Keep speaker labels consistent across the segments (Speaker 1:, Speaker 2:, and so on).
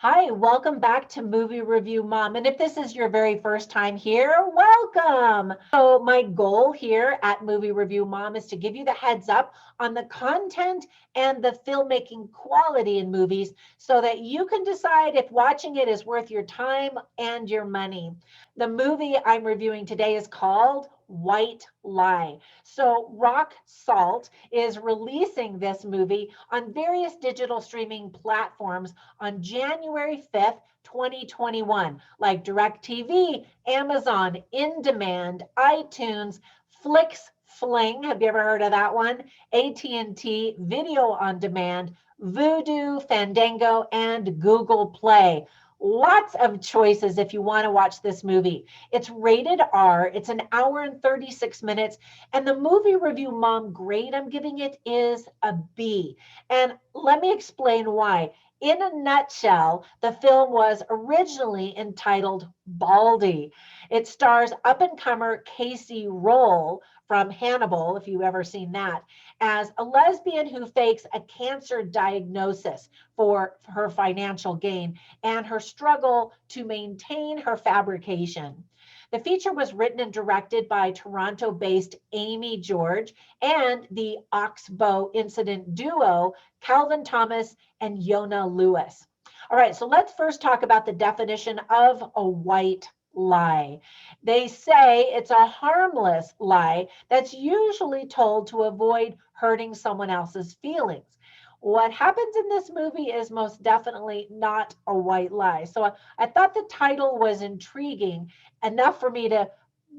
Speaker 1: Hi, welcome back to Movie Review Mom. And if this is your very first time here, welcome. So, my goal here at Movie Review Mom is to give you the heads up on the content and the filmmaking quality in movies so that you can decide if watching it is worth your time and your money. The movie I'm reviewing today is called White Lie. So, Rock Salt is releasing this movie on various digital streaming platforms on January 5th, 2021, like DirecTV, Amazon, In Demand, iTunes, Flix Fling, have you ever heard of that one? AT&T, Video on Demand, Vudu, Fandango, and Google Play. Lots of choices if you want to watch this movie. It's rated R. It's an hour and 36 minutes. And the movie review mom grade I'm giving it is a B. And let me explain why. In a nutshell, the film was originally entitled Baldy. It stars up-and-comer Casey Roll from Hannibal, if you've ever seen that, as a lesbian who fakes a cancer diagnosis for her financial gain and her struggle to maintain her fabrication. The feature was written and directed by Toronto-based Amy George and the Oxbow Incident duo, Calvin Thomas and Yona Lewis. All right, so let's first talk about the definition of a white lie. They say it's a harmless lie that's usually told to avoid hurting someone else's feelings. What happens in this movie is most definitely not a white lie. So I thought the title was intriguing enough for me to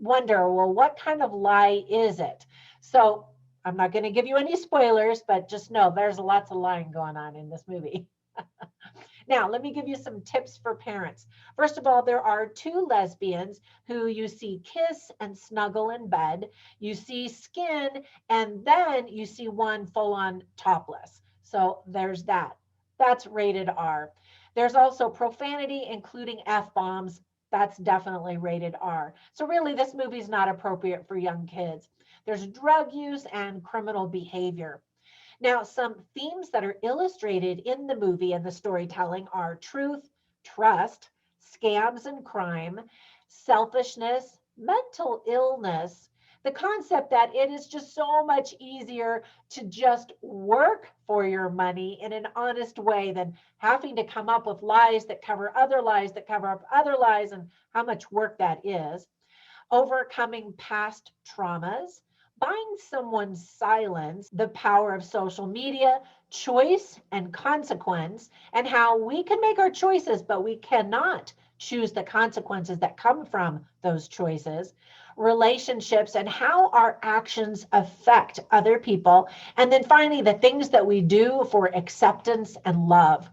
Speaker 1: wonder, well, what kind of lie is it? So I'm not going to give you any spoilers, but just know there's lots of lying going on in this movie. Now, let me give you some tips for parents. First of all, there are two lesbians who you see kiss and snuggle in bed. You see skin, and then you see one full on topless. So there's that. That's rated R. There's also profanity, including F bombs. That's definitely rated R. So, really, this movie's not appropriate for young kids. There's drug use and criminal behavior. Now, some themes that are illustrated in the movie and the storytelling are truth, trust, scams and crime, selfishness, mental illness, the concept that it is just so much easier to just work for your money in an honest way than having to come up with lies that cover other lies that cover up other lies, and how much work that is. Overcoming past traumas, buying someone's silence, the power of social media, choice and consequence, and how we can make our choices, but we cannot choose the consequences that come from those choices, relationships, and how our actions affect other people. And then finally, the things that we do for acceptance and love.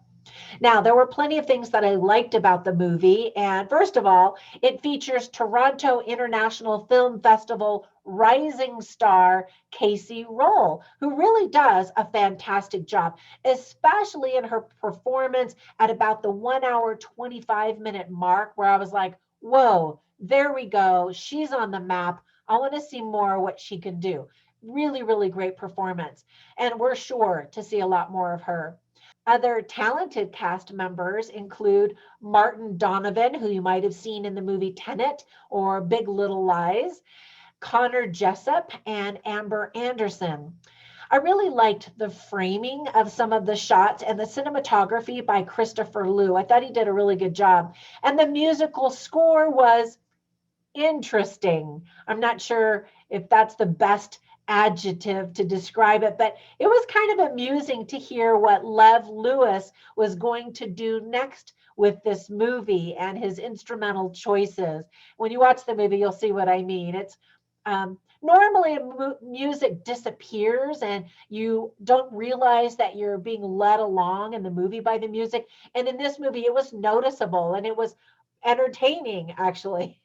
Speaker 1: Now, there were plenty of things that I liked about the movie. And first of all, it features Toronto International Film Festival rising star Casey Roll, who really does a fantastic job, especially in her performance at about the 1 hour, 25-minute mark, where I was like, whoa, there we go. She's on the map. I want to see more of what she can do. Really, really great performance. And we're sure to see a lot more of her. Other talented cast members include Martin Donovan, who you might have seen in the movie Tenet or Big Little Lies, Connor Jessup, and Amber Anderson. I really liked the framing of some of the shots and the cinematography by Christopher Liu. I thought he did a really good job. And the musical score was interesting. I'm not sure if that's the best adjective to describe it, but it was kind of amusing to hear what Lev Lewis was going to do next with this movie and his instrumental choices. When you watch the movie, you'll see what I mean. It's normally music disappears and you don't realize that you're being led along in the movie by the music. And in this movie, it was noticeable and it was entertaining, actually.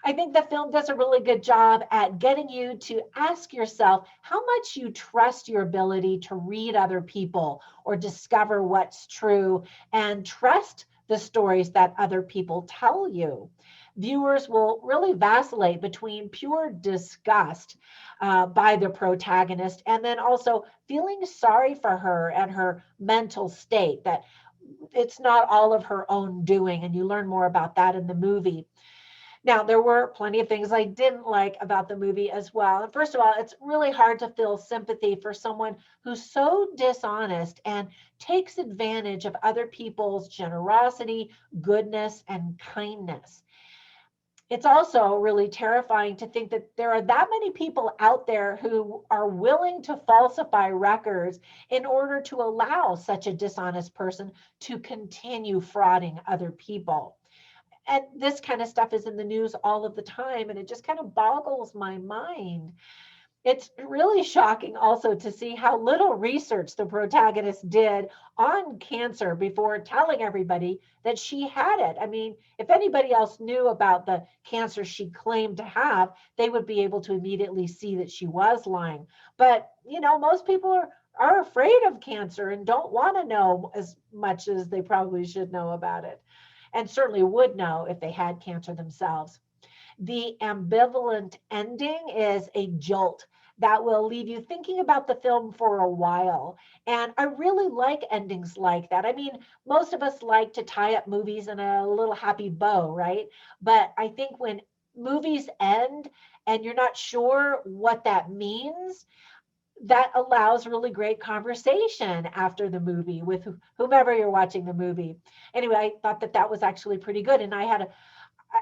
Speaker 1: I think the film does a really good job at getting you to ask yourself how much you trust your ability to read other people or discover what's true and trust the stories that other people tell you. Viewers will really vacillate between pure disgust by the protagonist and then also feeling sorry for her and her mental state, that it's not all of her own doing. And you learn more about that in the movie. Now, there were plenty of things I didn't like about the movie as well. And first of all, it's really hard to feel sympathy for someone who's so dishonest and takes advantage of other people's generosity, goodness, and kindness. It's also really terrifying to think that there are that many people out there who are willing to falsify records in order to allow such a dishonest person to continue frauding other people. And this kind of stuff is in the news all of the time, and it just kind of boggles my mind. It's really shocking also to see how little research the protagonist did on cancer before telling everybody that she had it. I mean, if anybody else knew about the cancer she claimed to have, they would be able to immediately see that she was lying. But, most people are afraid of cancer and don't want to know as much as they probably should know about it, and certainly would know if they had cancer themselves. The ambivalent ending is a jolt that will leave you thinking about the film for a while. And I really like endings like that. I mean, most of us like to tie up movies in a little happy bow, right? But I think when movies end and you're not sure what that means, that allows really great conversation after the movie with whomever you're watching the movie. Anyway, I thought that that was actually pretty good. And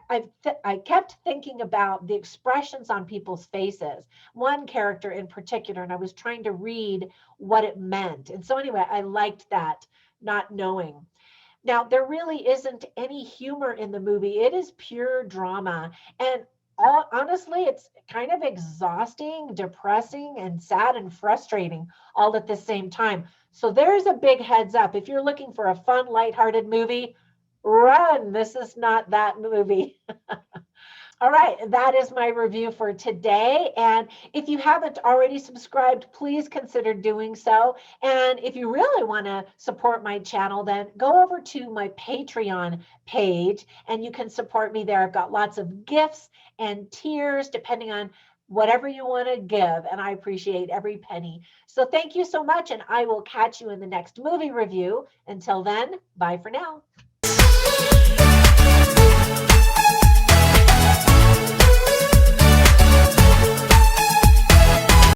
Speaker 1: I kept thinking about the expressions on people's faces, one character in particular, and I was trying to read what it meant. And so anyway, I liked that, not knowing. Now, there really isn't any humor in the movie. It is pure drama. And honestly, it's kind of exhausting, depressing, and sad and frustrating all at the same time. So there's a big heads up. If you're looking for a fun, lighthearted movie, run. This is not that movie. All right, that is my review for today. And if you haven't already subscribed, please consider doing so. And if you really want to support my channel, then go over to my Patreon page and you can support me there. I've got lots of gifts and tiers depending on whatever you want to give. And I appreciate every penny. So thank you so much. And I will catch you in the next movie review. Until then, bye for now.